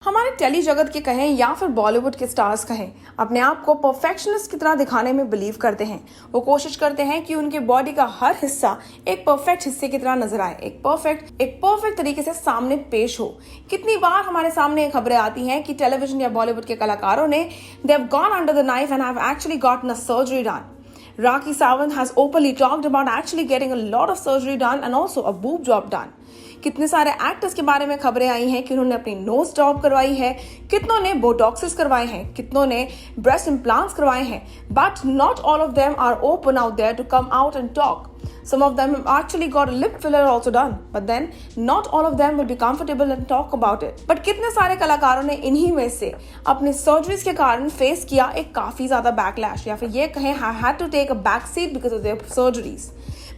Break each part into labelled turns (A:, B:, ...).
A: हमारे टेली जगत के कहें या फिर बॉलीवुड के स्टार्स कहें, अपने आप को परफेक्शनिस्ट की तरह दिखाने में बिलीव करते हैं। वो कोशिश करते हैं कि उनके बॉडी का हर हिस्सा एक परफेक्ट हिस्से की तरह नजर आए, एक परफेक्ट तरीके से सामने पेश हो। कितनी बार हमारे सामने खबरें आती हैं कि टेलीविजन या बॉलीवुड के कलाकारों ने they have gone under the knife and have actually gotten a surgery done. Rakhi Sawant has openly talked about actually getting a lot of surgery done and also a boob job done. कितने सारे actors के बारे में खबरें आई हैं कि उन्होंने अपनी नोज जॉब करवाई है, कितनों ने बोटॉक्सेस करवाए हैं, कितनों ने ब्रेस्ट इम्प्लांट्स करवाए हैं, but not all of them are open out there to come out and talk. Some of them have actually got a lip filler also done, but then not all of them will be comfortable and talk about it. But कितने सारे कलाकारों ने इन्हीं में से अपने surgeries के कारण फेस किया एक काफी ज्यादा बैकलैश, या फिर ये कहें had to take a back seat because of their surgeries.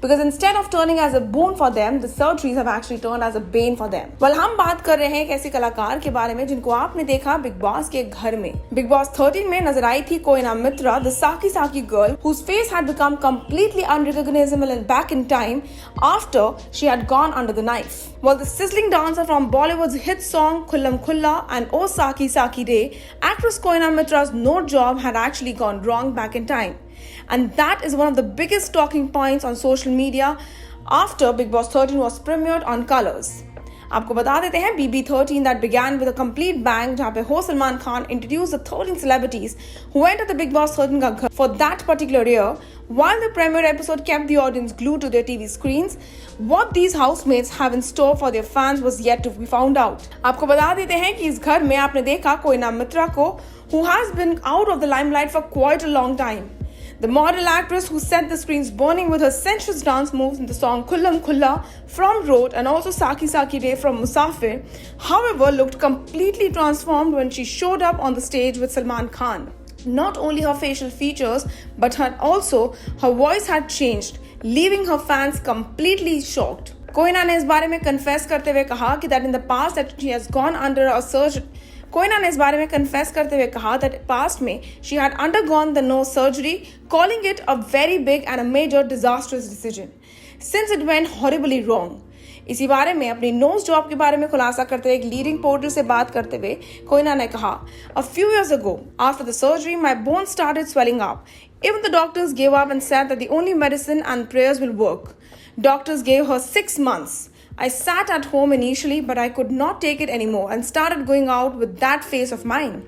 A: Because instead of turning as a boon for them, the surgeries have actually turned as a bane for them. Well, हम बात कर रहे हैं एक ऐसे कलाकार के बारे में जिनको आपने देखा बिग बॉस के घर में. बिग बॉस 13 में नजर आई थी Koena Mitra, the Saki girl, whose face had become completely unrecognizable and back in time after she had gone under the knife. Well, the sizzling dancer from Bollywood's hit song Khullam Khulla and Oh Saki Day, actress Koina Mitra's nose job had actually gone wrong back in time. And that is one of the biggest talking points on social media after Big Boss 13 was premiered on Colors. आपको बता देते हैं BB13 that began with a complete bang, जहाँ पे host Salman Khan introduced the 13 celebrities who entered the Big Boss 13 का घर for that particular year. While the premiere episode kept the audience glued to their TV screens, what these housemates have in store for their fans was yet to be found out. आपको बता देते हैं कि इस घर में आपने देखा कोयना मित्रा को, who has been out of the limelight for quite a long time. The model actress who set the screens burning with her sensuous dance moves in the song Khullam Khulla from Road and also Saki Day from Musafir, however, looked completely transformed when she showed up on the stage with Salman Khan. Not only her facial features, but also her voice had changed, leaving her fans completely shocked. Koyna ने इस बारे में confess करते हुए कहा कि that in the past that she has gone under a surgery. Koyna ने इस बारे में कन्फेस करते हुए कहा that past में she had undergone the nose surgery, calling it a very big and a major disastrous decision since it went horribly wrong. इसी बारे में अपनी नोज जॉब के बारे में खुलासा करते हुए एक लीडिंग पोर्टल से बात करते हुए कोयना ने कहा, A few years ago, after the surgery, my bones started swelling up. Even the doctors gave up and said that the only medicine and prayers will work. Doctors gave her 6 months. I sat at home initially, but I could not take it anymore and started going out with that face of mine.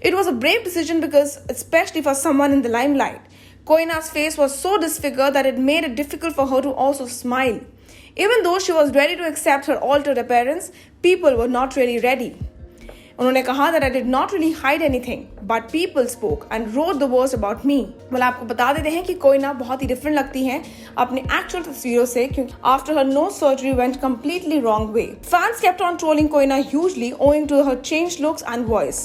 A: It was a brave decision because, especially for someone in the limelight, Koina's face was so disfigured that it made it difficult for her to also smile. Even though she was ready to accept her altered appearance, people were not really ready. उन्होंने कहा that I did not really hide anything, but people spoke and wrote the worst about me. well, आपको बता देते हैं कि कोयना बहुत ही different लगती हैं अपने एक्चुअल तस्वीरों से, क्योंकि after her nose surgery went completely wrong way. Fans kept on trolling Koina hugely owing to her changed looks and voice.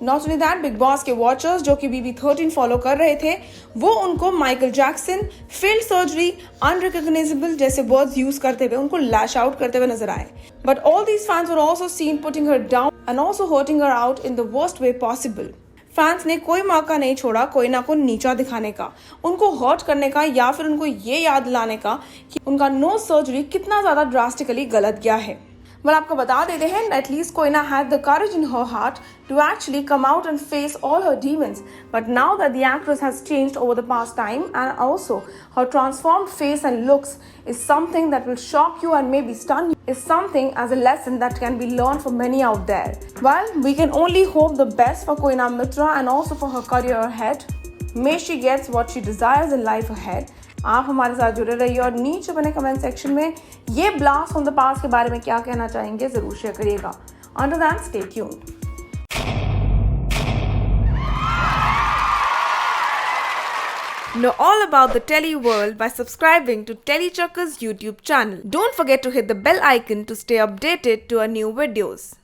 A: Not only that, big boss के वॉचर्स जो कि BB13 फॉलो कर रहे थे, वो उनको Michael Jackson, failed surgery, unrecognisable जैसे words use करते हुए उनको लैश आउट करते हुए नजर आए. But all these fans were also seen putting her down and also hurting her out in the worst way possible. Fans ने कोई मौका नहीं छोड़ा कोयना को नीचा दिखाने का, उनको हर्ट करने का, या फिर उनको ये याद दिलाने का कि उनका नोज सर्जरी कितना ज्यादा ड्रास्टिकली गलत गया है. well, आपको बता देते हैं at least Koina had the courage in her heart to actually come out and face all her demons. But now that the actress has changed over the past time, and also her transformed face and looks is something that will shock you and maybe stun you, is something as a lesson that can be learned for many out there. Well, we can only hope the best for Koina Mitra and also for her career ahead. May she gets what she desires in life ahead. आप हमारे साथ जुड़े रहिए और नीचे बने comment section में ये ब्लास्ट फ्रॉम द पास्ट के बारे में क्या कहना चाहेंगे जरूर शेयर करिएगा. Until then, stay tuned. Know all about the Telly world by subscribing to Tellychuckers YouTube channel. Don't forget to hit the bell icon to stay updated to our new videos.